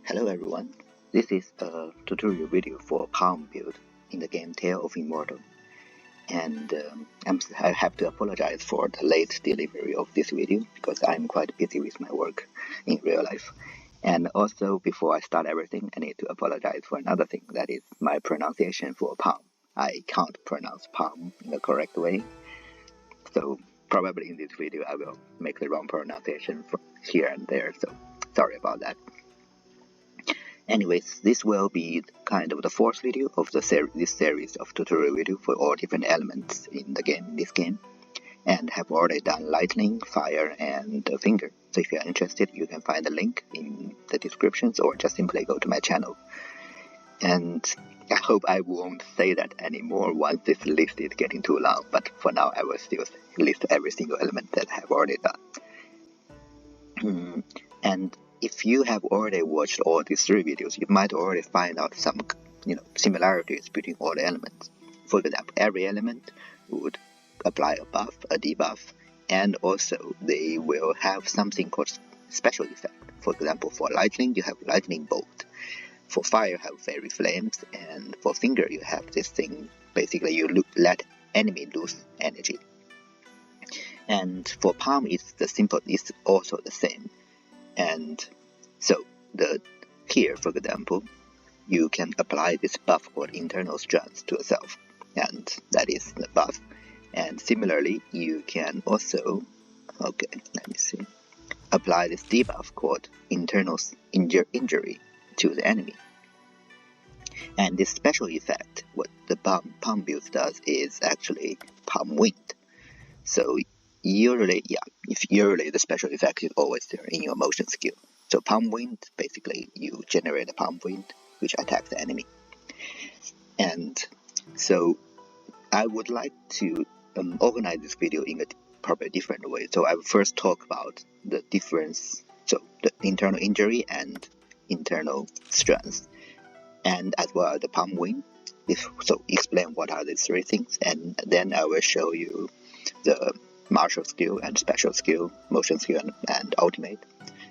Hello everyone, this is a tutorial video for Palm build in the game Tale of Immortal, and I have to apologize for the late delivery of this video because I'm quite busy with my work in real life. And also, before I start everything, I need to apologize for another thing, that is my pronunciation for Palm. I can't pronounce Palm in the correct way, so probably in this video I will make the wrong pronunciation from here and there, so sorry about that. Anyways, this will be kind of the fourth video of this series of tutorial video for all different elements in this game, and have already done lightning, fire, and finger. So if you are interested, you can find the link in the descriptions or just simply go to my channel. And I hope I won't say that anymore once this list is getting too long, but for now I will still list every single element that I have already done. And if you have already watched all these three videos, you might already find out some similarities between all the elements. For example, every element would apply a buff, a debuff, and also they will have something called special effect. For example, for lightning, you have lightning bolt. For fire, you have fairy flames, and for finger, you have this thing. Basically, you let enemy lose energy. And for palm, it's also the same. And so here, for example, you can apply this buff called internal strength to yourself, and that is the buff. And similarly, you can also, apply this debuff called internal injury to the enemy. And this special effect, what the palm build does, is actually palm wind. So usually the special effect is always there in your motion skill. So palm wind, basically you generate a palm wind which attacks the enemy. And so I would like to organize this video in a probably different way. So I will first talk about the difference, so the internal injury and internal strength, and as well as the palm wind. So explain what are these three things, and then I will show you the martial skill and special skill, motion skill, and ultimate.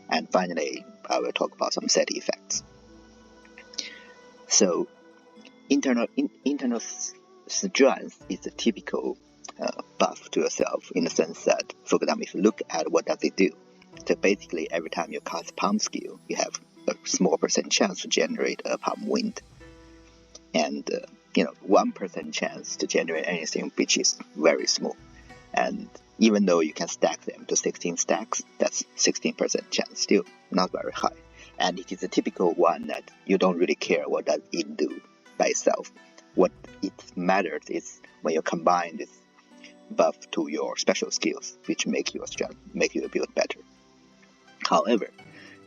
And finally, I will talk about some set effects. So internal strength is a typical buff to yourself, in the sense that, for example, if you look at what does it do. So basically, every time you cast palm skill, you have a small % chance to generate a palm wind, and 1% chance to generate anything, which is very small. And even though you can stack them to 16 stacks, that's 16% chance, still not very high. And it is a typical one that you don't really care what does it do by itself. What it matters is when you combine this buff to your special skills, which make your build better. However,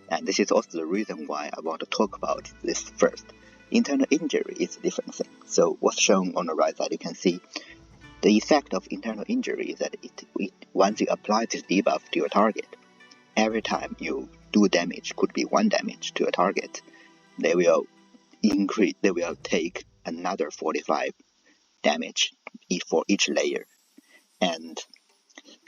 and this is also the reason why I want to talk about this first, internal injury is a different thing. So what's shown on the right side, you can see the effect of internal injury is that once you apply this debuff to your target, every time you do damage, could be 1 damage to a target, they will take another 45 damage for each layer. And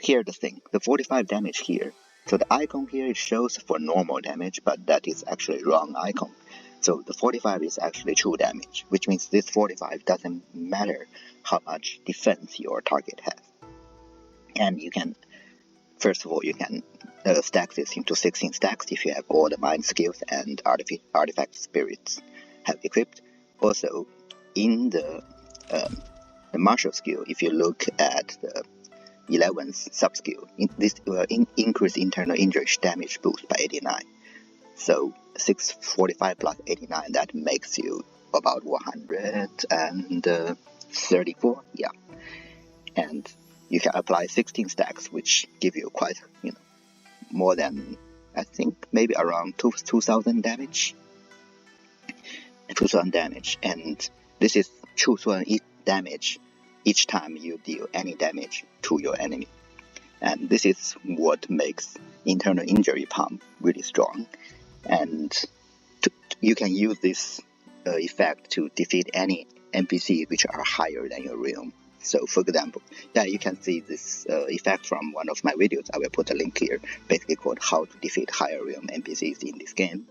here's the thing, the 45 damage here, so the icon here, it shows for normal damage, but that is actually wrong icon. So the 45 is actually true damage, which means this 45 doesn't matter how much defense your target has. And you can, first of all, you can stack this into 16 stacks if you have all the mind skills and artifact spirits have equipped. Also, in the martial skill, if you look at the 11th sub-skill, this will increase internal injury damage boost by 89. So 645 plus 89, that makes you about 134, yeah. And you can apply 16 stacks, which give you quite, more than, I think, maybe around 2,000 damage. 2,000 damage, and this is 2,000 damage each time you deal any damage to your enemy. And this is what makes internal injury palm really strong. And you can use this effect to defeat any NPC which are higher than your realm. So for example, you can see this effect from one of my videos. I will put a link here, basically called how to defeat higher realm NPCs in this game.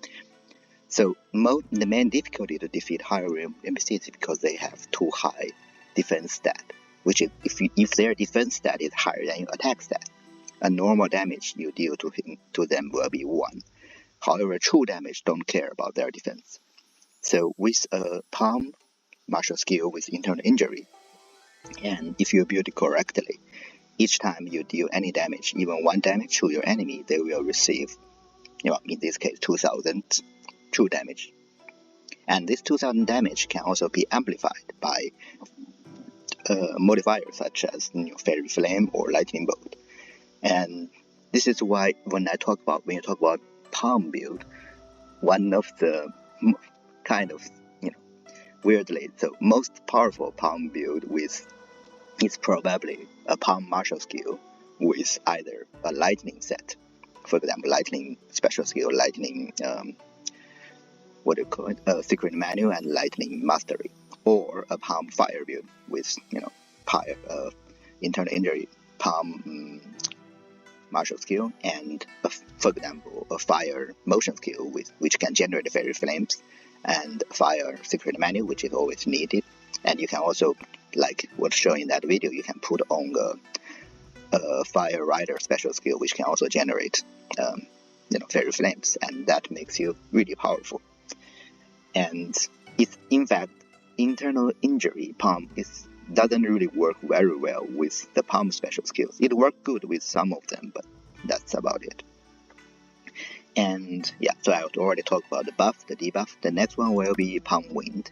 So the main difficulty to defeat higher realm NPCs is because they have too high defense stat, which is if their defense stat is higher than your attack stat, a normal damage you deal to them will be 1. However, true damage don't care about their defense. So with a palm martial skill with internal injury, and if you build it correctly, each time you deal any damage, even 1 damage to your enemy, they will receive, in this case, 2000 true damage. And this 2000 damage can also be amplified by modifiers such as Fairy Flame or Lightning Bolt. And this is why when you talk about palm build, one of the kind of weirdly, so most powerful palm build is probably a palm martial skill with either a lightning set, for example, lightning special skill, lightning secret menu and lightning mastery, or a palm fire build with fire internal injury, palm martial skill, and for example a fire motion skill which can generate fairy flames, and fire secret menu, which is always needed. And you can also, like what's shown in that video, you can put on a fire rider special skill which can also generate fairy flames, and that makes you really powerful. And it's in fact internal injury palm doesn't really work very well with the palm special skills. It works good with some of them, but that's about it. And yeah, so I already talked about the buff, the debuff. The next one will be palm wind.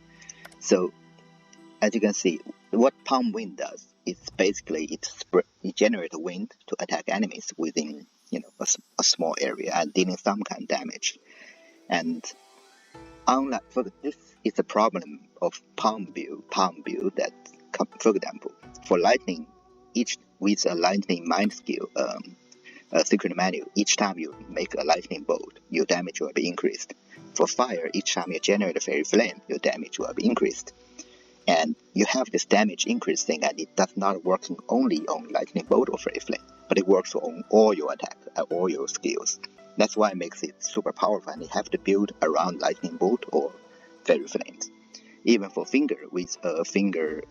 So as you can see, what palm wind does is basically it generates wind to attack enemies within a small area and dealing some kind of damage. And unlike this is a problem of palm build that, for example, for lightning, with a lightning mind skill, a secret menu, each time you make a lightning bolt, your damage will be increased. For fire, each time you generate a fairy flame, your damage will be increased. And you have this damage increase thing, and it does not work only on lightning bolt or fairy flame, but it works on all your attack, all your skills. That's why it makes it super powerful, and you have to build around lightning bolt or fairy flames. Even for finger, with a finger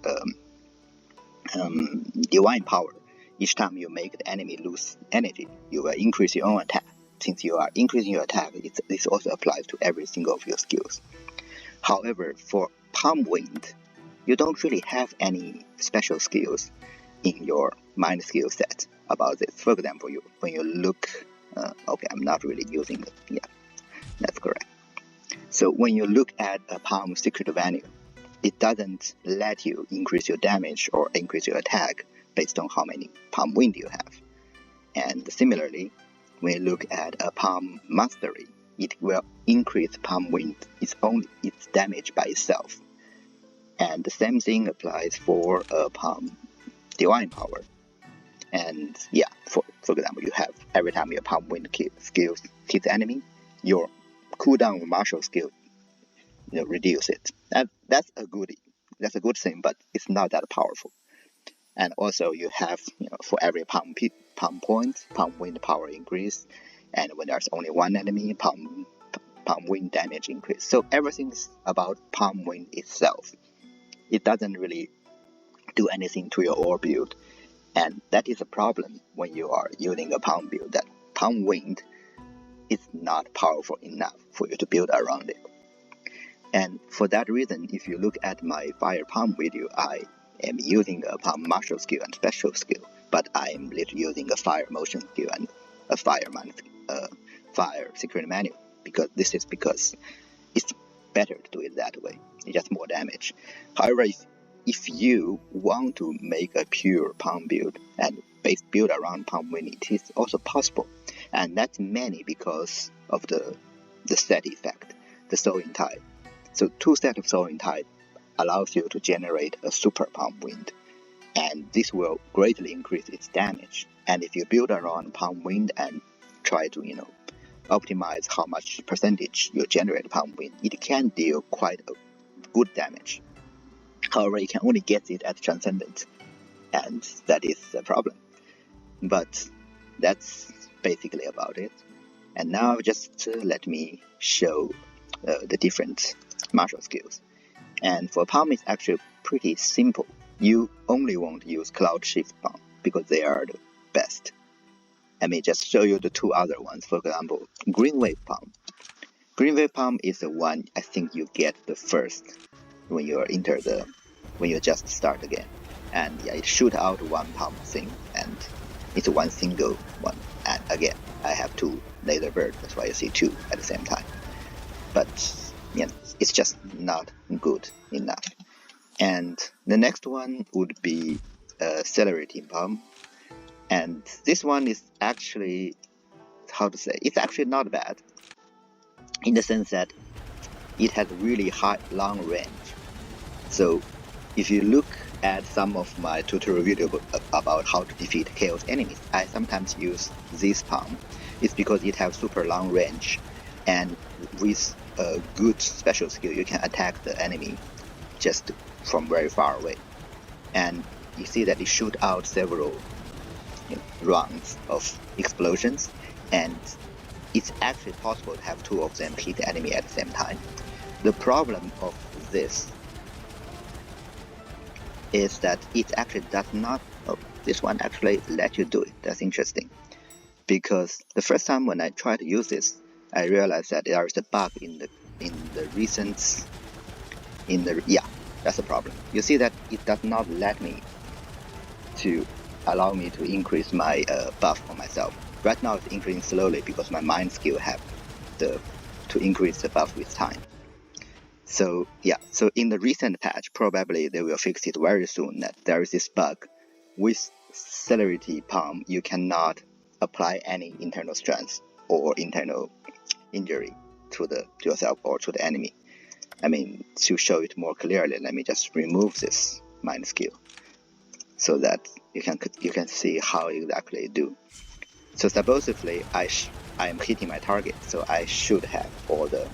divine power, each time you make the enemy lose energy, you will increase your own attack. Since you are increasing your attack, this also applies to every single of your skills. However, for palm wind, you don't really have any special skills in your mind skill set about this. For example, when you look, okay, I'm not really using it. Yeah, that's correct. So when you look at a palm secret menu, it doesn't let you increase your damage or increase your attack based on how many palm wind you have. And similarly, when you look at a palm mastery, it will increase palm wind its damage by itself. And the same thing applies for a palm divine power. And yeah, for example, you have every time your palm wind skill hits enemy, your cooldown martial skill reduce it. That's a good thing, but it's not that powerful. And also you have for every palm point, palm wind power increase, and when there's only one enemy, palm wind damage increase. So everything's about palm wind itself. It doesn't really do anything to your ore build, and that is a problem when you are using a palm build, that palm wind is not powerful enough for you to build around it. And for that reason, if you look at my fire palm video, I am using a palm martial skill and special skill, but I am literally using a fire motion skill and a fire secret menu, because it's better to do it that way. It's just more damage. However, if you want to make a pure palm build and build around palm wind, it is also possible, and that's mainly because of the set effect, the Soaring Tide. So 2 sets of Soaring Tide allows you to generate a super palm wind, and this will greatly increase its damage. And if you build around palm wind and try to optimize how much percentage you generate palm wind, it can deal quite a good damage. However, you can only get it at Transcendent, and that is a problem. But that's basically about it. And now just let me show the different martial skills. And for Palm, it's actually pretty simple. You only want to use Cloud Shift Palm because they are the best. Let me just show you the two other ones. For example, Green Wave Palm. Green Wave Palm is the one I think you get the first when you just start the game. And yeah, it shoot out one palm thing, and it's one single one. And again, I have two laser birds, that's why you see two at the same time. But yeah, it's just not good enough. And the next one would be Celerity Palm. And this one is actually, it's actually not bad, in the sense that it has really long range. So if you look at some of my tutorial videos about how to defeat chaos enemies, I sometimes use this palm. It's because it has super long range, and with a good special skill you can attack the enemy just from very far away. And you see that it shoots out several rounds of explosions, and it's actually possible to have two of them hit the enemy at the same time. The problem of this is that it actually does not, this one actually let you do it. That's interesting, because the first time when I tried to use this, I realized that there is a bug in the recent, that's the problem. You see that it does not let me to allow me to increase my buff for myself. Right now it's increasing slowly because my mind skill have to increase the buff with time. So yeah, so in the recent patch, probably they will fix it very soon, that there is this bug. With Celerity Palm, you cannot apply any internal strength or internal injury to yourself or to the enemy. I mean, to show it more clearly, let me just remove this mind skill so that you can see how exactly it do. So supposedly I am hitting my target, so I should have all the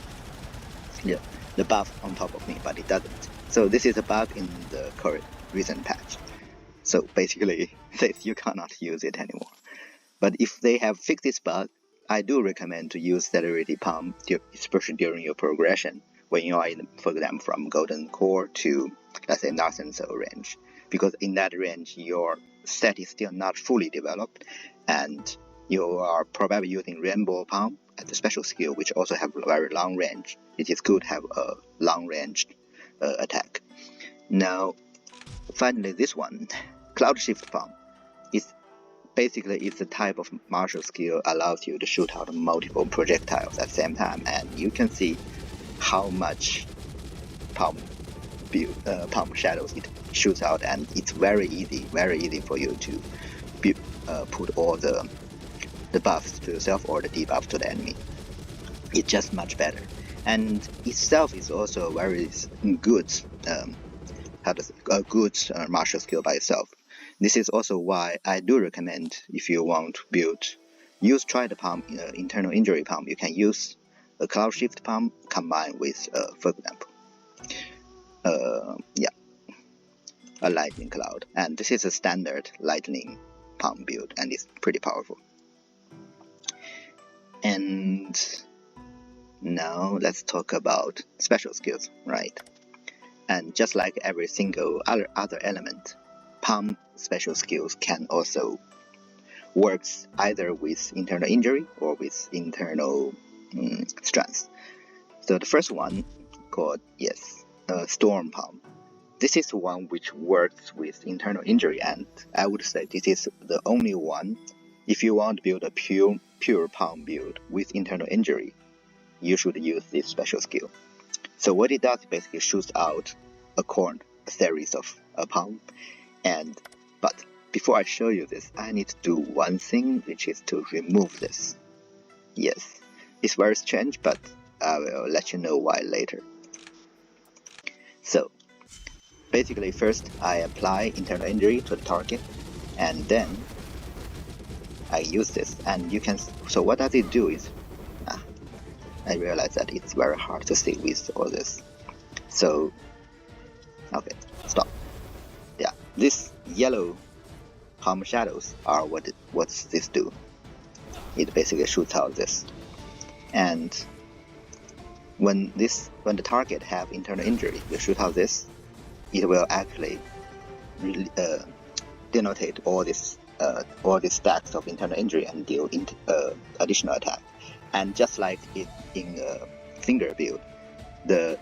buff on top of me, but it doesn't. So this is a bug in the current recent patch. So basically, you cannot use it anymore. But if they have fixed this bug, I do recommend to use Celerity Palm, especially during your progression, when you are for example, from Golden Core to, let's say, Narsen Soul range. Because in that range, your set is still not fully developed, and you are probably using Rainbow Palm as a special skill, which also have a very long range. It is good to have a long range attack. Now, finally, this one, Cloud Shift Palm, is basically it's a type of martial skill allows you to shoot out multiple projectiles at the same time, and you can see how much palm shadows it shoots out, and it's very easy for you to put all the buffs to yourself or the debuff to the enemy. It's just much better, and itself is also a very good martial skill by itself. This is also why I do recommend, if you want to use Tireless Palm, internal injury palm, you can use a Cloud Shift Palm combined with, for example, a Lightning Cloud. And this is a standard Lightning Palm build, and it's pretty powerful. And now let's talk about special skills, right? And just like every single other element, Palm special skills can also works either with internal injury or with internal strength. So the first one called Storm Palm. This is one which works with internal injury, and I would say this is the only one. If you want to build a pure palm build with internal injury, you should use this special skill. So what it does basically shoots out a series of a palm. But before I show you this, I need to do one thing, which is to remove this. Yes, it's very strange, but I will let you know why later. So basically, first I apply internal injury to the target, and then I use this, and you can. So what does it do is, I realize that it's very hard to see with all this. So, okay, stop. Yeah, this yellow palm shadows are what's this do. It basically shoots out this, and when the target have internal injury, you shoot out this, it will actually denotate all these stacks of internal injury and deal additional attack. And just like in finger build, the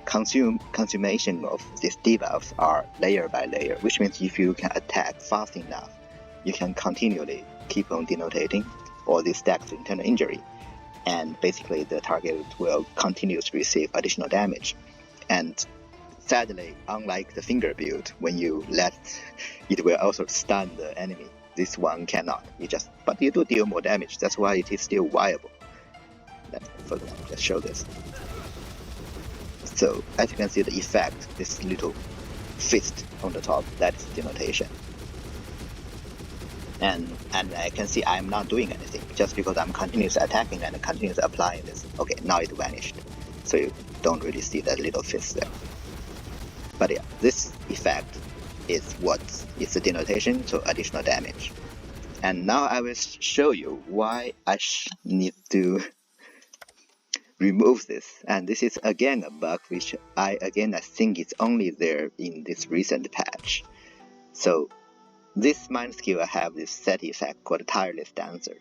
consummation of these debuffs are layer by layer, which means if you can attack fast enough, you can continually keep on denotating all these stacks of internal injury, and basically the target will continue to receive additional damage. And sadly, unlike the finger build, when you let it will also stun the enemy, this one cannot. But you do deal more damage. That's why it is still viable. For example, let's show this. So as you can see the effect, this little fist on the top, that is denotation. And I can see I'm not doing anything just because I'm continuously attacking and continuously applying this. Okay, now it vanished. So you don't really see that little fist there. But yeah, this effect is what is the denotation to additional damage. And now I will show you why I need to remove this. And this is again a bug which I think it's only there in this recent patch. So this mind skill I have this set effect called Tireless Dancer,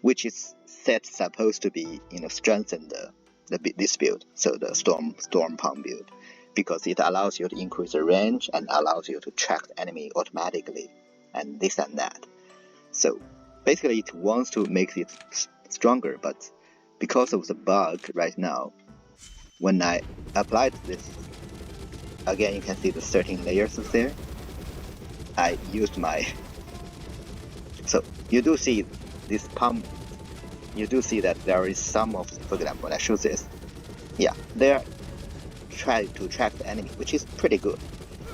which is supposed to be strengthen this build, so the Storm Palm build, because it allows you to increase the range and allows you to track the enemy automatically and this and that. So basically it wants to make it stronger, but because of the bug right now, when I applied this, again you can see the 13 layers of there. I used my... So you do see this palm, you do see that there is some of, for example, when I shoot this, yeah, they're trying to track the enemy, which is pretty good.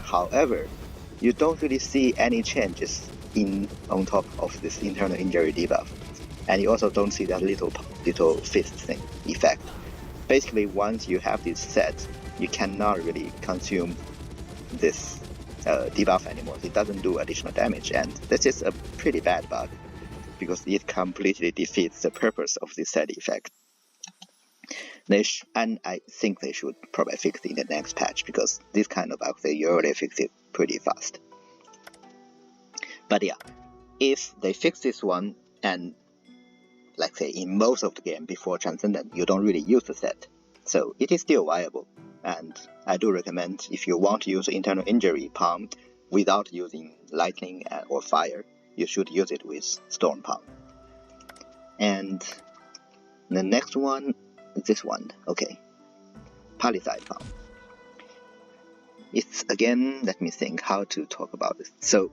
However, you don't really see any changes on top of this internal injury debuff. And you also don't see that little fist thing effect. Basically, once you have this set, you cannot really consume this debuff anymore. It doesn't do additional damage, and this is a pretty bad bug because it completely defeats the purpose of this set effect. And I think they should probably fix it in the next patch, because this kind of bug they usually fix it pretty fast. But yeah, if they fix this one, and like say in most of the game before Transcendent, you don't really use the set, so it is still viable. And I do recommend, if you want to use internal injury palm without using lightning or fire, you should use it with Storm Palm. And the next one, this one, okay, Paliside Palm. It's again, let me think how to talk about this. So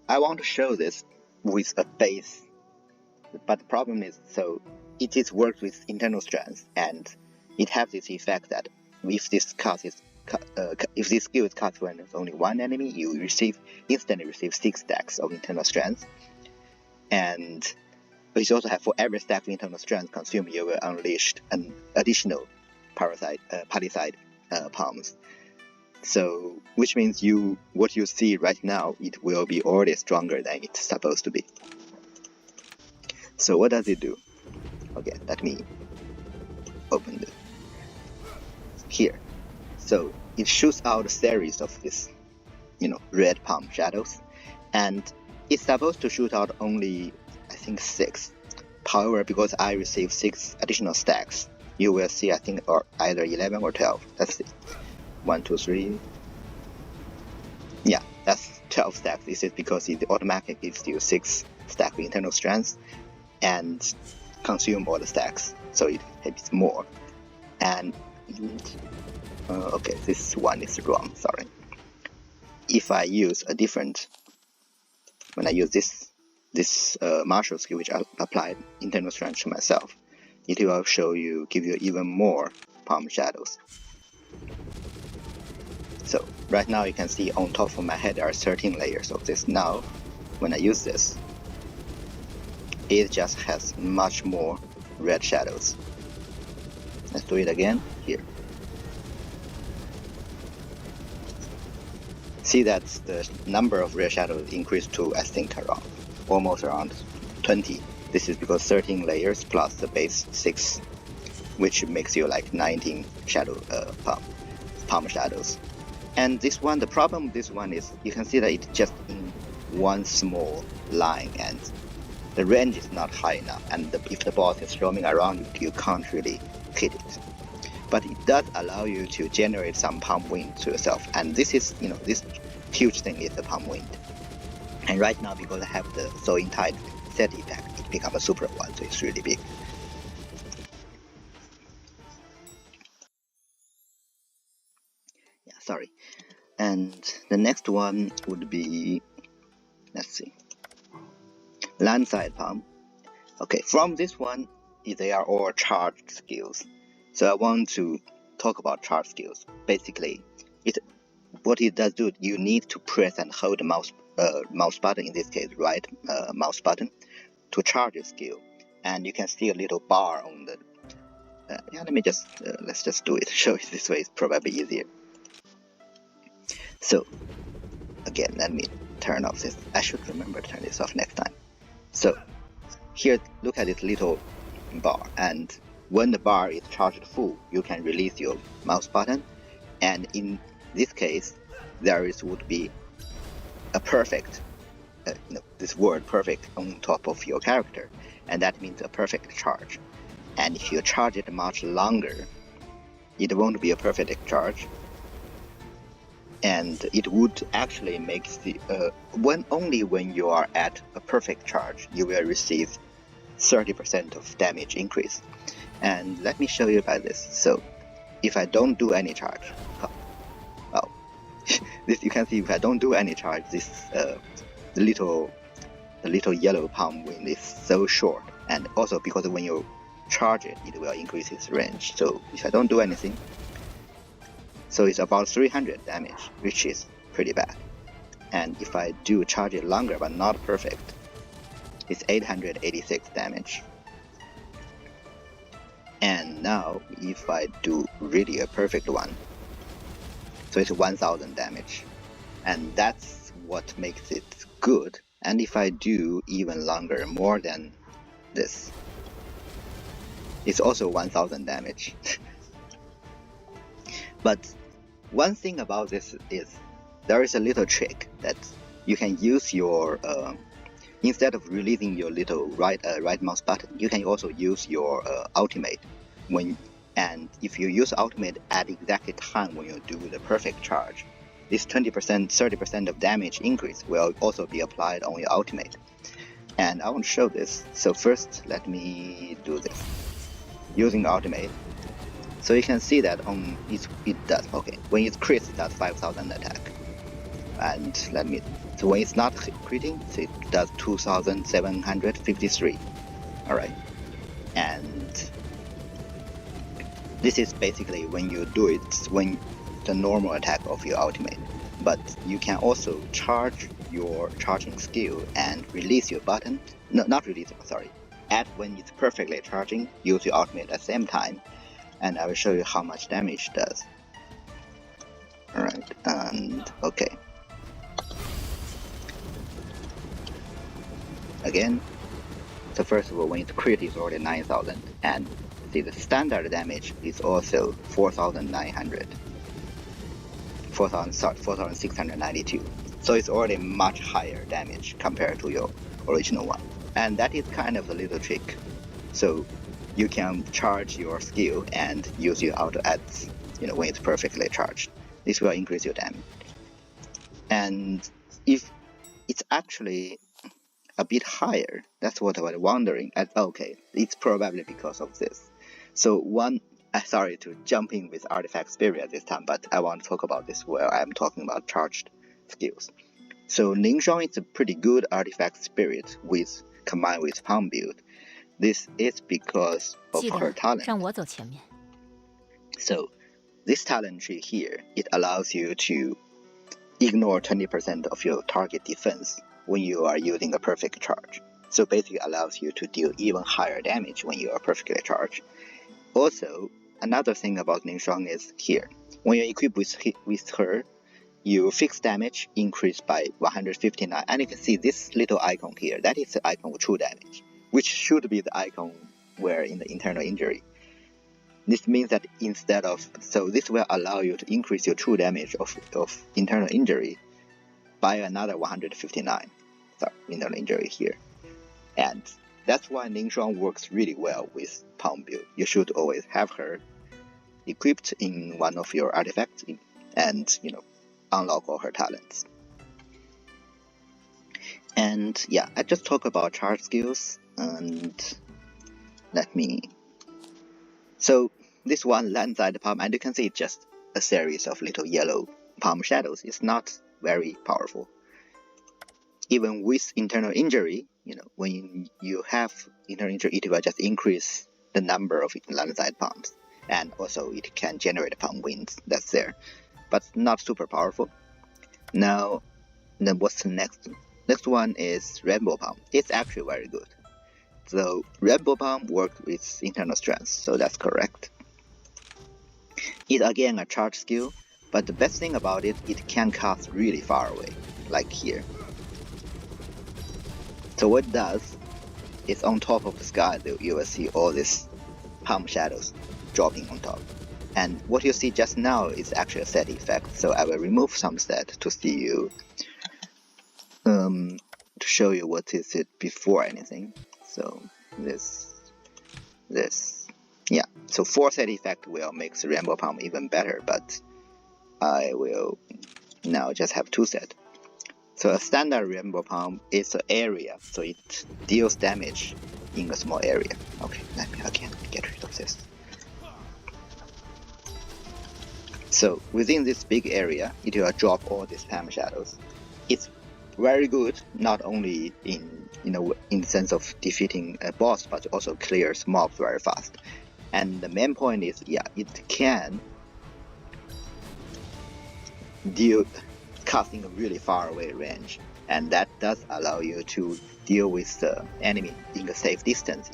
I want to show this with a base, but the problem is, so it is worked with internal strength, and it has this effect that if this skill is cast when there's only one enemy, you instantly receive 6 stacks of internal strength. And it also have, for every stack of internal strength consumed, you will unleash an additional Paliside palms. So, which means what you see right now, it will be already stronger than it's supposed to be. So what does it do? Okay, let me open it here. So it shoots out a series of this, red palm shadows, and it's supposed to shoot out only, I think, 6. However, because I received 6 additional stacks, you will see, I think, or either 11 or 12. Let's see. 1, 2, 3. Yeah, that's 12 stacks. This is because it automatically gives you 6 stack of internal strength and consume all the stacks, so it hits more. And okay, this one is wrong, sorry. If I use a different, when I use this martial skill which I applied internal strength to myself, it will give you even more palm shadows. So right now you can see on top of my head there are 13 layers of this. Now when I use this, it just has much more red shadows. Let's do it again here. See that the number of red shadows increased to, I think, almost around 20. This is because 13 layers plus the base 6 which makes you like 19 shadow palm shadows. And this one, the problem with this one is you can see that it's just in one small line and the range is not high enough, and if the boss is roaming around you can't really hit it. But it does allow you to generate some palm wind to yourself, and this is, this huge thing is the palm wind. And right now, because I have the Sowing Tide set effect, it becomes a super one, so it's really big. Yeah, sorry. And the next one would be, let's see, Landside Palm. Okay, from this one, they are all charged skills. So I want to talk about charge skills. Basically, what it does do, you need to press and hold the mouse button, in this case, right mouse button, to charge a skill. And you can see a little bar on the. Let me just let's just do it. Show it this way is probably easier. So again, let me turn off this. I should remember to turn this off next time. So here, look at this little bar, and when the bar is charged full, you can release your mouse button, and in this case, there would be a perfect, this word perfect on top of your character, and that means a perfect charge. And if you charge it much longer, it won't be a perfect charge, and it would actually make the only when you are at a perfect charge, you will receive 30% of damage increase. And let me show you by this. So if I don't do any charge, this you can see if I don't do any charge, this the little yellow palm wind is so short, and also because when you charge it, it will increase its range. So if I don't do anything, so it's about 300 damage, which is pretty bad. And if I do charge it longer but not perfect, it's 886 damage. And now if I do really a perfect one, so it's 1000 damage, and that's what makes it good. And if I do even longer, more than this, it's also 1000 damage. But one thing about this is there is a little trick that you can use your instead of releasing your little right mouse button, you can also use your ultimate and if you use ultimate at exactly time when you do the perfect charge, this 20%, 30% of damage increase will also be applied on your ultimate. And I want to show this. So first, let me do this using ultimate. So you can see that it does, okay, when it's crit, it does 5000 attack. And so when it's not critting, so it does 2753. Alright. And this is basically when you do it, when the normal attack of your ultimate. But you can also charge your charging skill and release your button. No, not release, sorry. Add when it's perfectly charging, use your ultimate at the same time. And I will show you how much damage it does. Alright, and okay. Again, so first of all, when it's crit, it's already 9000, and see the standard damage is also 4692. So it's already much higher damage compared to your original one. And that is kind of a little trick. So you can charge your skill and use your auto ads, when it's perfectly charged. This will increase your damage. And if it's actually a bit higher, that's what I was wondering. Okay, it's probably because of this. So sorry to jump in with artifact spirit at this time, but I want to talk about this where I'm talking about charged skills. So Lingshuang is a pretty good artifact spirit combined with palm build. This is because of her talent. So this talent tree here, it allows you to ignore 20% of your target defense when you are using a perfect charge. So basically allows you to deal even higher damage when you are perfectly charged. Also, another thing about Lingshuang is here. When you equip with her, your fixed damage increased by 159. And you can see this little icon here. That is the icon of true damage, which should be the icon where in the internal injury. This means that this will allow you to increase your true damage of internal injury by another 159. So internal injury here. And that's why Ning Shuang works really well with Palm build. You should always have her equipped in one of your artifacts and, unlock all her talents. And yeah, I just talk about charge skills, and so this one, Paliside Palm, and you can see it's just a series of little yellow palm shadows. It's not very powerful. Even with internal injury, when you have internal injury, it will just increase the number of Paliside Palms, and also it can generate palm winds. That's there, but not super powerful. Now, then what's the next? Next one is Rainbow Palm. It's actually very good. So Rainbow Palm works with internal strength, so that's correct. It's again a charge skill, but the best thing about it can cast really far away, like here. So what it does is on top of the sky, you will see all these palm shadows dropping on top. And what you see just now is actually a set effect, so I will remove some set to see you. To show you what is it before anything. So this, yeah. So 4 set effect will make the Rainbow Palm even better, but I will now just have 2 set. So a standard Rainbow Palm is an area, so it deals damage in a small area. Okay, let me again get rid of this. So within this big area, it will drop all these palm shadows. It's very good, not only in the sense of defeating a boss, but also clears mobs very fast. And the main point is, it can cast in a really far away range, and that does allow you to deal with the enemy in a safe distance,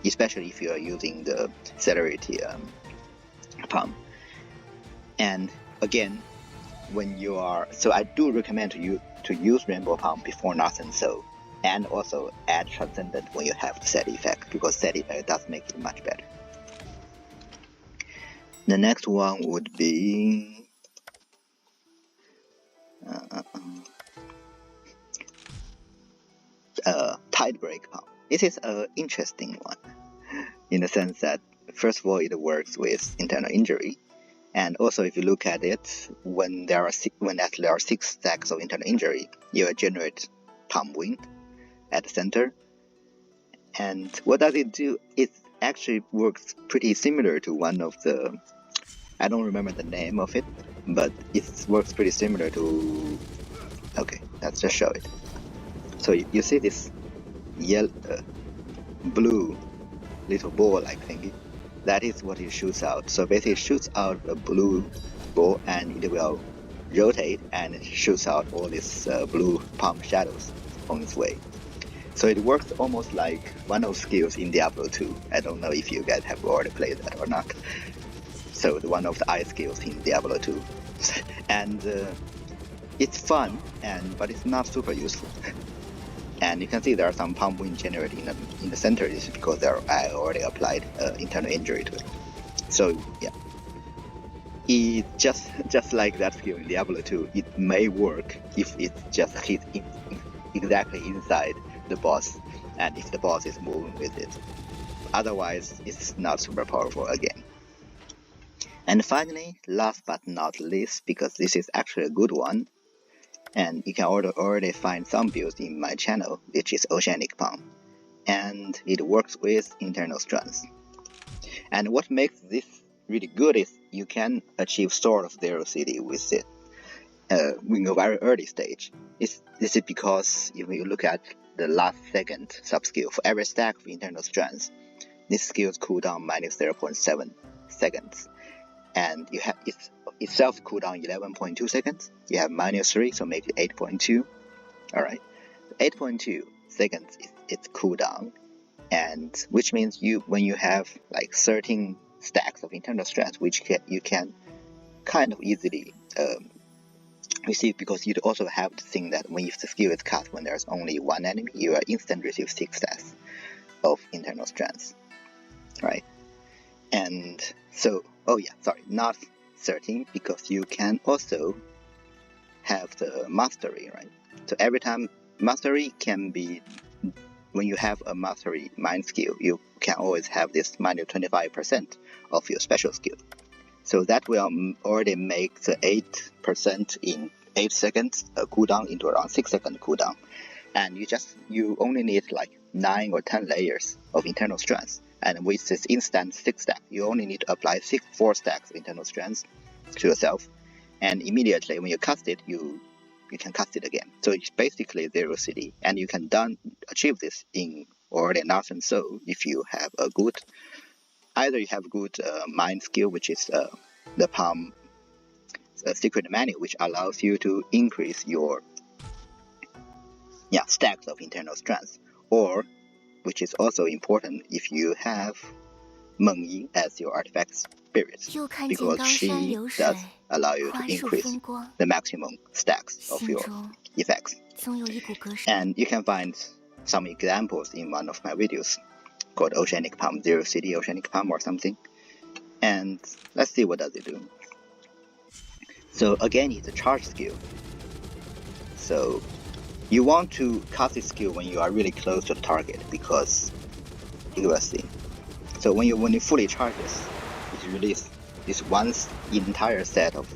especially if you are using the Celerity Palm. And again, so I do recommend to use Rainbow Palm before Northern Soul, and also add Transcendent when you have the set effect, because set effect does make it much better. The next one would be Tidebreak Palm. This is an interesting one, in the sense that first of all it works with internal injury. And also, if you look at it, when there are 6 stacks of internal injury, you will generate palm wind at the center. And what does it do? It actually works pretty similar to one of the, I don't remember the name of it, but it works pretty similar to. Okay, let's just show it. So you see this blue little ball-like thingy. That is what it shoots out. So basically it shoots out a blue ball, and it will rotate and it shoots out all these blue palm shadows on its way. So it works almost like one of skills in Diablo 2. I don't know if you guys have already played that or not. So one of the eye skills in Diablo 2. And it's fun, but it's not super useful. And you can see there are some palm wind generated in the center. This is because I already applied internal injury to it. So yeah, it just like that skill in Diablo 2, it may work if it just hits exactly inside the boss, and if the boss is moving with it. Otherwise, it's not super powerful again. And finally, last but not least, because this is actually a good one, and you can already find some builds in my channel, which is Oceanic Palm, and it works with internal strength. And what makes this really good is you can achieve Sword of Zero City with it in a very early stage. This is because if you look at the last second sub-skill, for every stack of internal strength, this skill's cooldown minus 0.7 seconds. And you have itself cooldown 11.2 seconds. You have minus 3, so make it 8.2. Alright, 8.2 seconds is its cooldown, and which means when you have like 13 stacks of internal strength, which you can kind of easily receive, because you also have the thing that if the skill is cast when there's only one enemy, you will instantly receive 6 stacks of internal strength, right? And so, oh yeah, sorry, not 13, because you can also have the mastery, right? So every time mastery can be, when you have a mastery mind skill, you can always have this minus 25% of your special skill. So that will already make the 8% in 8 seconds cooldown into around 6 second cooldown. And you only need like 9 or 10 layers of internal strength. And with this instant 6 stack, you only need to apply 4 stacks of internal strength to yourself. And immediately when you cast it, you can cast it again. So it's basically 0 CD. And you can achieve this in already Northern Soul if you have a good, either you have good mind skill, which is the Palm secret menu, which allows you to increase your stacks of internal strength, or which is also important if you have Meng Yi as your artifact spirit, because she does allow you to increase the maximum stacks of your effects. And you can find some examples in one of my videos called Oceanic Palm, 0 CD Oceanic Palm or something. And let's see what does it do. So again, it's a charge skill. So you want to cast this skill when you are really close to the target, because you will see. So when you fully charge this, it releases this entire set of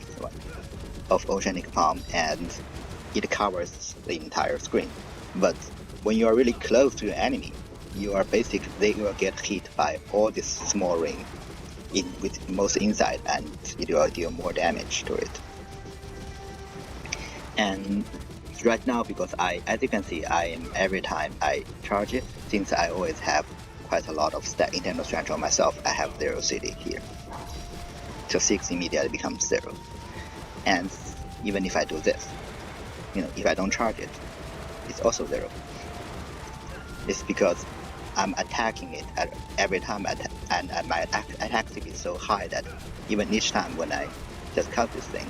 Oceanic Palm, and it covers the entire screen. But when you are really close to your enemy, they will get hit by all this small ring with most inside, and it will deal more damage to it. And right now, because as you can see, every time I charge it, since I always have quite a lot of internal strength on myself, I have 0 CD here. So 6 immediately becomes 0. And even if I do this, if I don't charge it, it's also 0. It's because I'm attacking it at every time, and my attack speed is so high that even each time when I just cut this thing,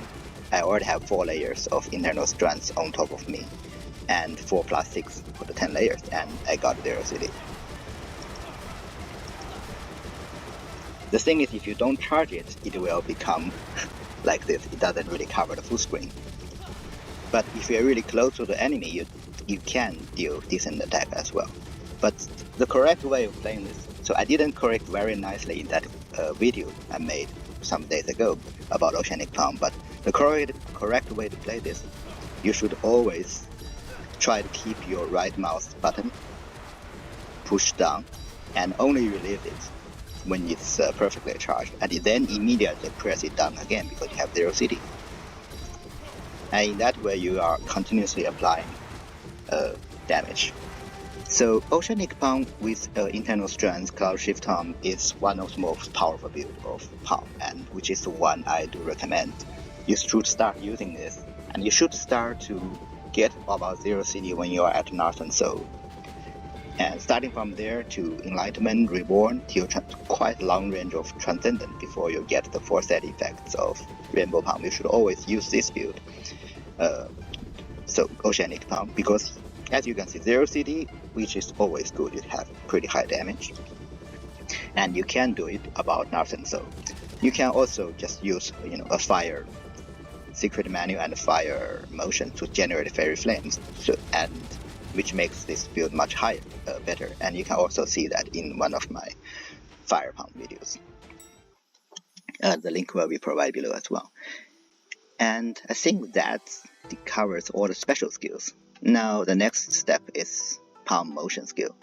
I already have 4 layers of internal strength on top of me, and 4 plus 6 for the 10 layers, and I got 0 CD. The thing is, if you don't charge it, it will become like this. It doesn't really cover the full screen. But if you're really close to the enemy, you can deal decent attack as well. But the correct way of playing this, so I didn't correct very nicely in that video I made some days ago about Oceanic Palm, but the correct way to play this, you should always try to keep your right mouse button pushed down and only release it when it's perfectly charged, and then immediately press it down again because you have 0 CD. And in that way you are continuously applying damage. So Oceanic Palm with internal strength Cloud Shift Palm is one of the most powerful build of Palm, and which is the one I do recommend. You should start using this, and you should start to get about 0 CD when you are at Northern Soul. And starting from there to Enlightenment, Reborn, till quite long range of Transcendent before you get the 4 set effects of Rainbow Palm. You should always use this build, so Oceanic Palm, because as you can see, 0 CD, which is always good, you have pretty high damage. And you can do it about Northern Soul. You can also just use a fire secret menu and fire motion to generate fairy flames, and which makes this build much higher, better. And you can also see that in one of my Fire Palm videos. The link will be provided below as well. And I think that covers all the special skills. Now the next step is palm motion skill.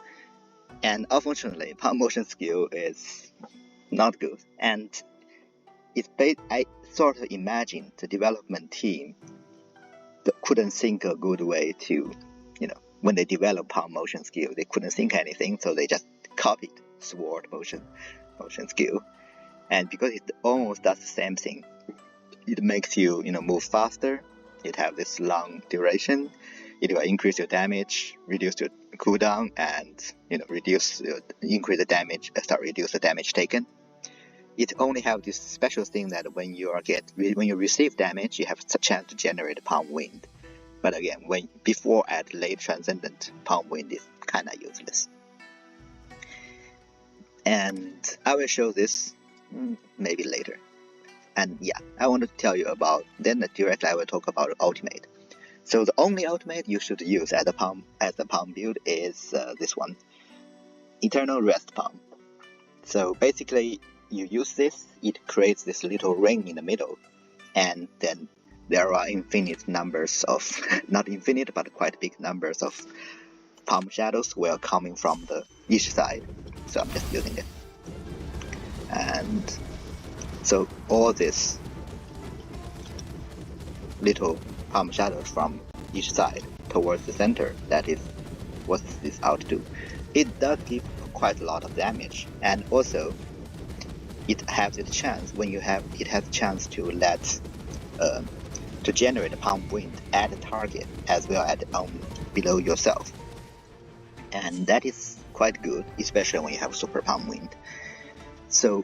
And unfortunately, palm motion skill is not good. And I sort of imagined the development team that couldn't think a good way to, when they develop palm motion skill, they couldn't think anything, so they just copied sword motion skill. And because it almost does the same thing, it makes you, move faster. It have this long duration. It will increase your damage, reduce your cooldown, and reduce the damage taken. It only have this special thing that when you receive damage, you have a chance to generate palm wind. But again, before at late Transcendent, palm wind is kind of useless. And I will show this maybe later. And yeah, I want to tell you about, then directly I will talk about ultimate. So the only ultimate you should use as a palm build is this one, Eternal Rest Palm. So basically, you use this, it creates this little ring in the middle, and then there are infinite numbers of, not infinite, but quite big numbers of palm shadows will coming from each side. So I'm just using it. And so all this little palm shadows from each side towards the center, that is what this out to do. It does give quite a lot of damage, and also it has its chance it has a chance to to generate a palm wind at the target as well as below yourself, and that is quite good, especially when you have super palm wind. So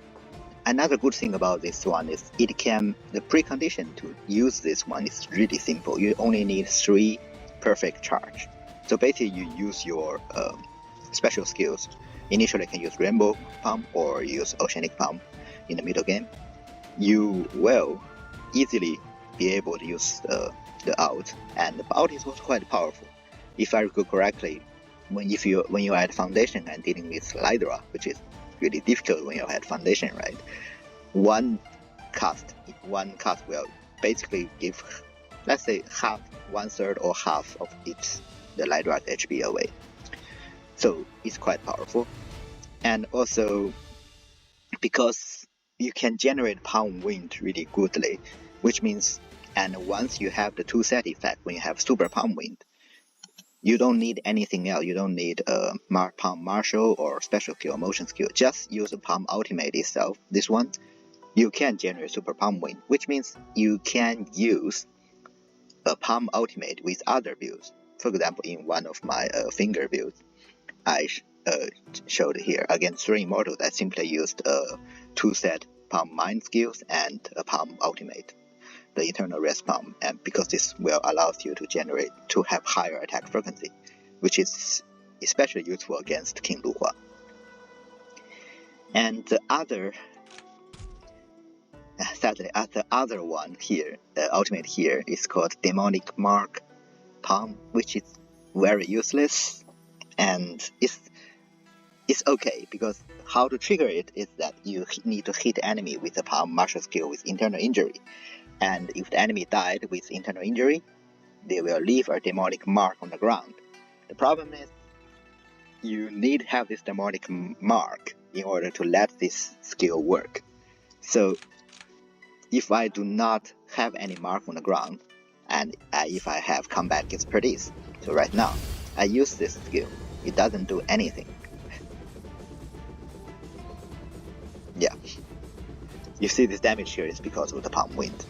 another good thing about this one is the precondition to use this one is really simple. You only need 3 perfect charge. So basically you use your special skills. Initially you can use Rainbow Palm or use Oceanic Palm in the middle game. You will easily be able to use the ult, and the ult is also quite powerful. If I recall correctly, when you add foundation and dealing with Hydra, which is really difficult when you add foundation, right? One cast will basically give, let's say, half, 1/3 or half of the Hydra HP away. So it's quite powerful, and also because you can generate palm wind really goodly, which means, and once you have the 2-set effect, when you have super palm wind, you don't need anything else. You don't need palm marshal or special skill, motion skill. Just use the palm ultimate itself. This one, you can generate super palm wind, which means you can use a palm ultimate with other builds. For example, in one of my finger builds, I showed here against 3 Immortals, I simply used 2-set palm mind skills and a palm ultimate, the Eternal Rest Palm, and because this will allow you to have higher attack frequency, which is especially useful against King Luhua. And the other one here, the ultimate here, is called Demonic Mark Palm, which is very useless, and it's okay, because how to trigger it is that you need to hit the enemy with a palm martial skill with internal injury, and if the enemy died with internal injury, they will leave a demonic mark on the ground. The problem is you need to have this demonic mark in order to let this skill work. So if I do not have any mark on the ground, and if I have combat, it's pretty easy. So right now I use this skill, it doesn't do anything. Yeah, you see this damage here is because of the palm wind.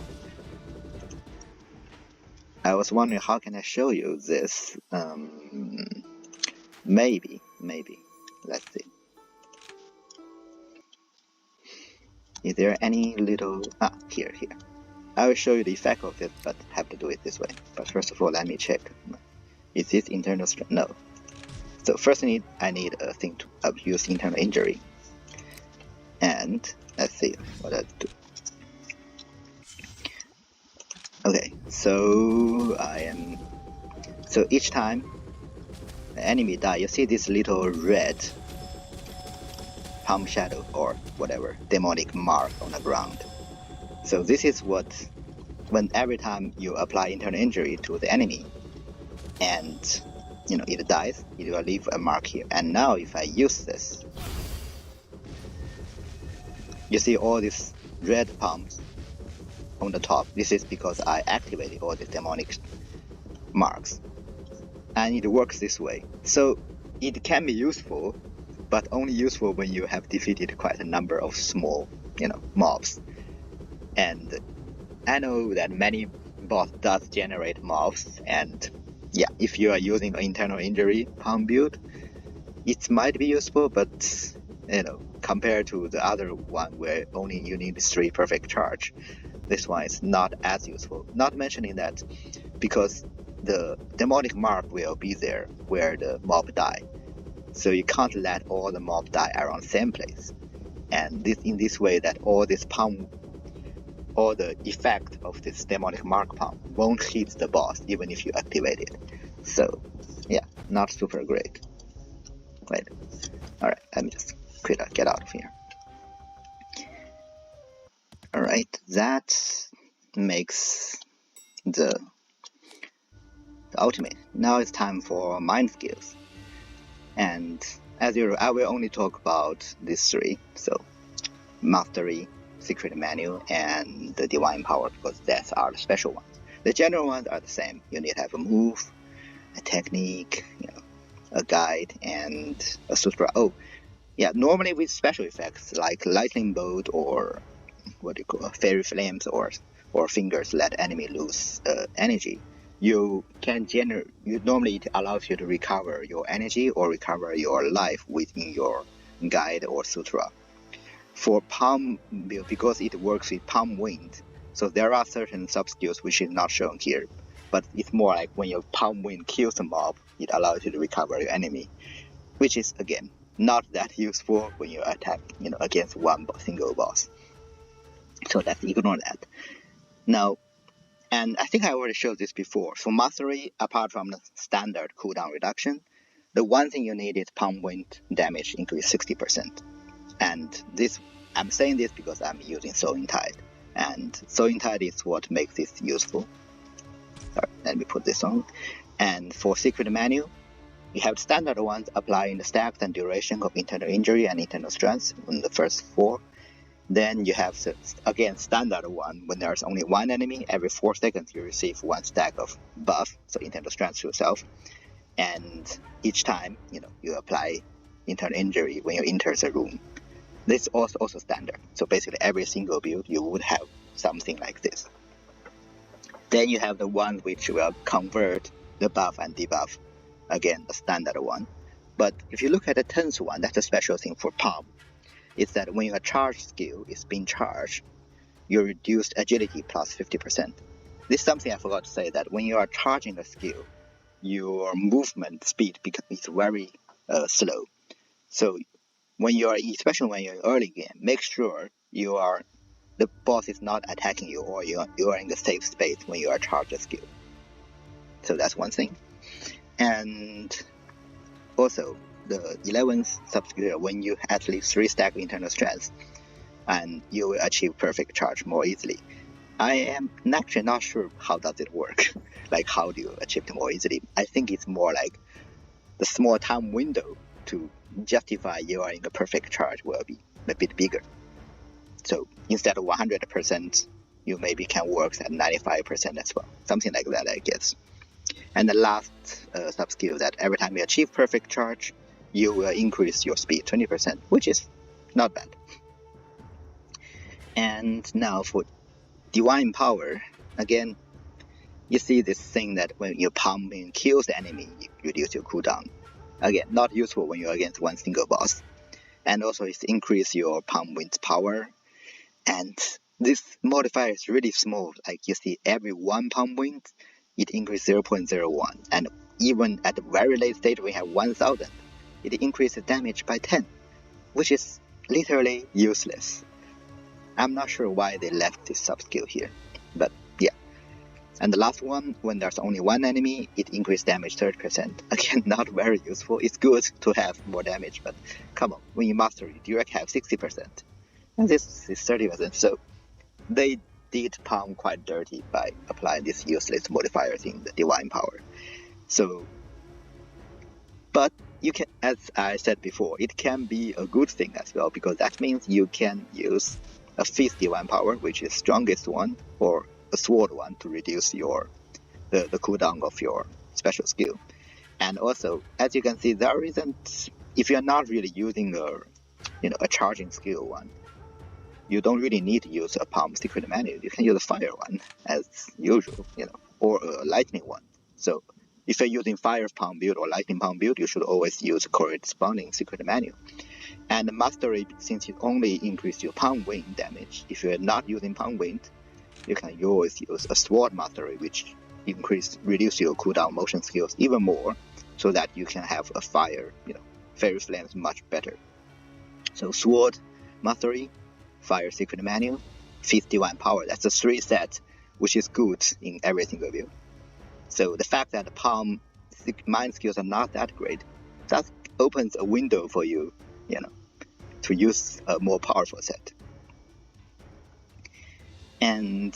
I was wondering how can I show you this. Maybe let's see. Is there any little here. I will show you the effect of this, but have to do it this way. But first of all, let me check. Is this internal strength? No. So first I need a thing to use internal injury. And let's see what I do. Okay, so each time the enemy die, you see this little red palm shadow or whatever demonic mark on the ground. So this is when every time you apply internal injury to the enemy and it dies, it will leave a mark here. And now if I use this, you see all these red palms on the top. This is because I activated all these demonic marks, and it works this way. So it can be useful, but only useful when you have defeated quite a number of small mobs. And I know that many boss does generate mobs, and yeah, if you are using an internal injury palm build, it might be useful, but compared to the other one where only you need 3 perfect charge, this one is not as useful. Not mentioning that because the demonic mark will be there where the mob die, so you can't let all the mob die around the same place. and in this way that all the effect of this demonic mark palm won't hit the boss even if you activate it. So yeah, not super great. Wait, alright, let me just get out of here. Alright, that makes the ultimate. Now it's time for mind skills, and as usual I will only talk about these three, so mastery, secret menu, and the divine power, because those are the special ones. The general ones are the same. You need to have a move, a technique, a guide, and a sutra. Oh yeah, normally with special effects like lightning bolt or fairy flames or fingers let enemy lose energy, you can normally it allows you to recover your energy or recover your life within your guide or sutra. For palm build, because it works with palm wind, so there are certain sub skills which is not shown here, but it's more like when your palm wind kills a mob, it allows you to recover your enemy, which is again not that useful when you attack against one single boss. So let's ignore that. Now, and I think I already showed this before, for mastery, apart from the standard cooldown reduction, the one thing you need is palm wind damage increase 60%. And this, I'm saying this because I'm using Sowing Tide, and Sowing Tide is what makes this useful. Sorry, let me put this on. And for secret menu, you have standard ones applying the stacks and duration of internal injury and internal strength in the first 4. Then you have, again, standard one, when there's only one enemy, every 4 seconds you receive 1 stack of buff, so internal strength to yourself. And each time, you apply internal injury when you enter the room. This is also standard. So basically every single build you would have something like this. Then you have the one which will convert the buff and debuff. Again, a standard one. But if you look at the 10th one, that's a special thing for palm. Is that when your charge skill is being charged, you reduce agility plus 50%. This is something I forgot to say, that when you are charging a skill, your movement speed becomes very slow. So especially when you're in early game, make sure the boss is not attacking you, or you are in the safe space when you are charged a skill. So that's one thing. And also, the 11th sub-skill, when you at least 3 stack internal strength, and you will achieve perfect charge more easily. I am actually not sure how does it work. Like, how do you achieve it more easily? I think it's more like the small time window to justify you are in a perfect charge will be a bit bigger. So instead of 100%, you maybe can work at 95% as well. Something like that, I guess. And the last sub-skill, that every time you achieve perfect charge, you will increase your speed 20%, which is not bad. And now for divine power, again, you see this thing that when your palm wind kills the enemy, you reduce your cooldown. Again, not useful when you're against one single boss. And also it's increase your palm wind's power. And this modifier is really small. Like you see every 1 palm wind, it increases 0.01. And even at the very late stage when you have 1000, it increases damage by 10, which is literally useless. I'm not sure why they left this sub-skill here, but yeah. And the last one, when there's only one enemy, it increases damage 30%. Again, not very useful. It's good to have more damage, but come on, when you master it, you have 60%. And this is 30%, so they did Palm quite dirty by applying these useless modifiers in the divine power. So, but you can, as I said before, it can be a good thing as well, because that means you can use a 5th divine power, which is strongest one, or a sword one, to reduce the cooldown of your special skill. And also, as you can see, there isn't, if you're not really using a charging skill one, you don't really need to use a Palm secret menu. You can use a fire one as usual, or a lightning one. So if you're using fire palm build or lightning palm build, you should always use a corresponding secret menu. And mastery, since it only increases your palm wind damage, if you're not using palm wind, you can always use a sword mastery, which reduce your cooldown motion skills even more, so that you can have a fire, fairy flames much better. So sword Mastery, Fire Secret Menu, Feast Divine Power. That's the 3 sets, which is good in every single build. So the fact that the Palm mind skills are not that great, that opens a window for you, to use a more powerful set. And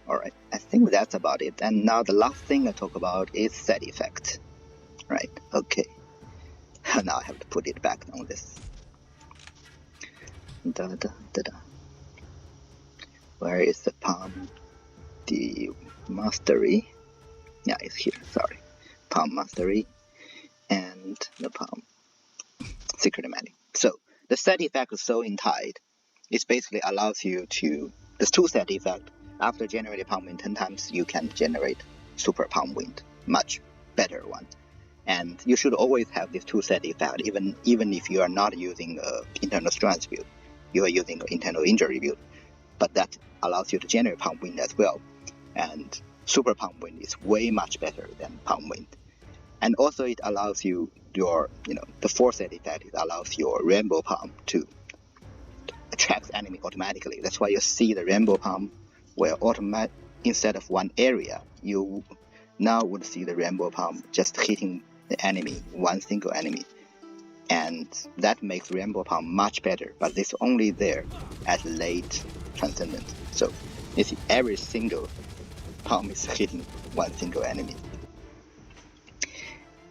alright, I think that's about it. And now the last thing I talk about is set effect. Right, okay. Now I have to put it back on this. Where is the Palm? The Mastery. Yeah, it's here, sorry. Palm Mastery and the Palm Secret Menu. So the set effect of Soaring Tide, it basically allows you to, there's 2 set effect. After generating Palm Wind 10 times, you can generate Super Palm Wind, much better one. And you should always have this 2 set effect, even if you are not using internal strength build, you are using an internal injury build. But that allows you to generate Palm Wind as well. And Super Palm Wind is way much better than Palm Wind. And also it allows you the 4th set effect, it allows your Rainbow Palm to attract enemy automatically. That's why you see the Rainbow Palm where instead of one area, you now would see the Rainbow Palm just hitting the enemy, one single enemy. And that makes Rainbow Palm much better, but it's only there at late Transcendent. So you see every single Palm is hitting one single enemy.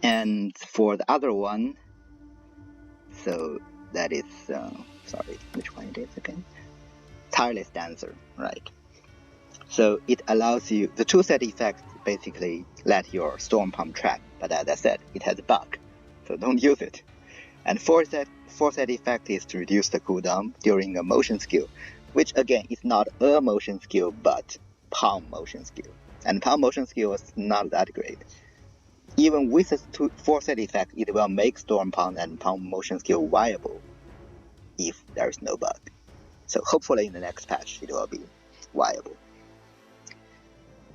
And for the other one, so that is, sorry, which one it is again? Tireless Dancer, right? So it allows you, the 2 set effect basically let your Storm Palm track, but as I said, it has a bug, so don't use it. And 4th set effect is to reduce the cooldown during a motion skill, which again is not a motion skill, but Palm motion skill. And Palm motion skill is not that great. Even with the 4th set effect, it will make Storm Palm and Palm motion skill viable if there is no bug. So hopefully in the next patch it will be viable.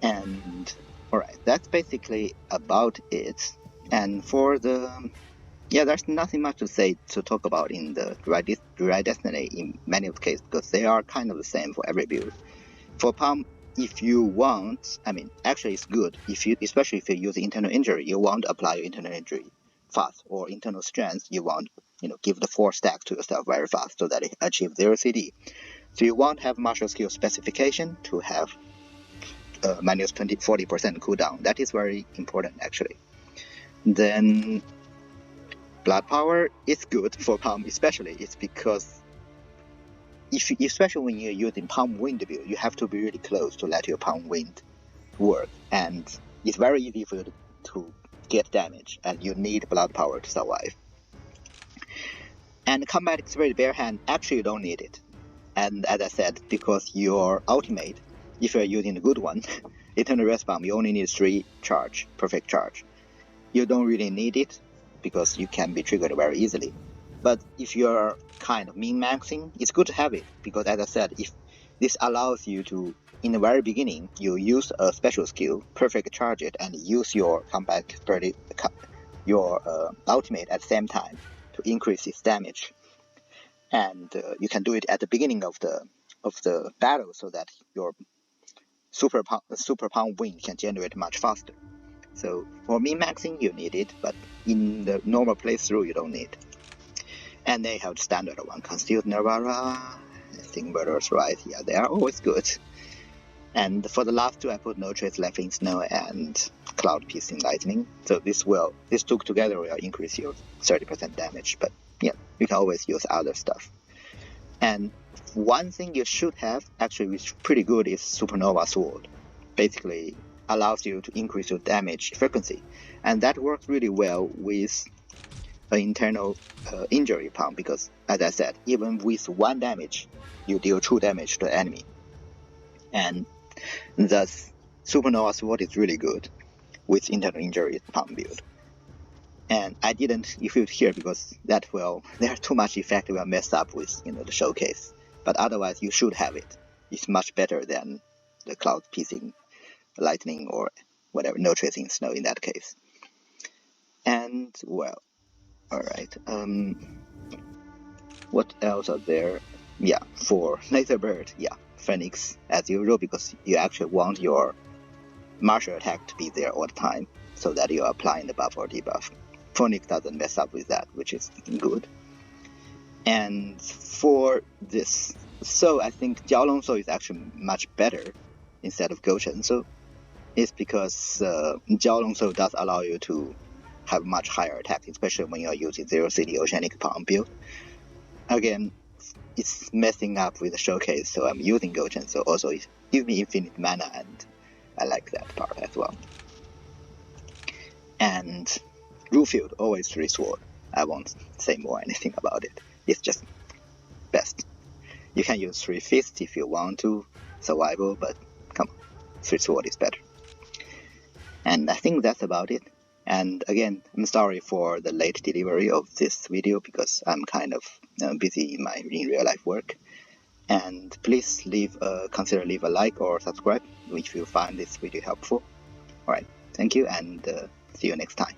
And alright, that's basically about it. And for the, there's nothing much to talk about in the Dry Destiny in many of the cases, because they are kind of the same for every build. For Palm, if you want, actually it's good, especially if you use internal injury, you want to apply your internal injury fast, or internal strength, you want, give the 4 stack to yourself very fast so that it achieves 0 CD. So you want to have martial skill specification to have minus 40% cooldown. That is very important actually. Then Blood Power is good for Palm, especially it's because especially when you're using Palm Wind build, you have to be really close to let your Palm Wind work, and it's very easy for you to get damage, and you need Blood Power to survive. And Combat Accelerated Bare Hand, actually you don't need it. And as I said, because your ultimate, if you're using a good one, Eternal Rest Bomb, you only need 3 charge, perfect charge. You don't really need it, because you can be triggered very easily. But if you're kind of min-maxing, it's good to have it, because as I said, if this allows you to, in the very beginning, you use a special skill, perfect charge it, and use your ultimate at the same time to increase its damage. And you can do it at the beginning of the battle, so that your Super Palm Wind can generate much faster. So for min-maxing, you need it, but in the normal playthrough, you don't need. And they have the standard one, Concealed Nirvana, I think Murderous Rise, they are always good. And for the last 2, I put No Trace Left in Snow and Cloud Piercing Lightning. So these 2 together will increase your 30% damage, but you can always use other stuff. And one thing you should have, actually, which is pretty good, is Supernova Sword. Basically allows you to increase your damage frequency, and that works really well with an internal injury palm, because as I said, even with 1 damage, you deal 2 damage to the enemy. And thus, Supernova Sword is really good with internal injury palm build. And I didn't include here because there's too much effect will mess up with the showcase. But otherwise, you should have it. It's much better than the Cloud Piercing Lightning or whatever, No Tracing Snow in that case. And alright. What else are there? Yeah, for Laserbird, yeah, Phoenix as usual, because you actually want your martial attack to be there all the time, so that you are applying the buff or debuff. Phoenix doesn't mess up with that, which is good. And for this, so I think Jiaolongshou is actually much better instead of Goshen. So it's because Jiaolongshou does allow you to have much higher attack, especially when you are using Zero City Oceanic Palm build. Again, it's messing up with the showcase, so I'm using Goshen, so also it gives me infinite mana, and I like that part as well. And Ruefield, always 3 sword. I won't say more anything about it. It's just best. You can use 3 fists if you want to, survival, but come on, 3 sword is better. And I think that's about it. And again, I'm sorry for the late delivery of this video because I'm kind of busy in my real life work. And please consider leave a like or subscribe if you find this video helpful. Alright, thank you, and see you next time.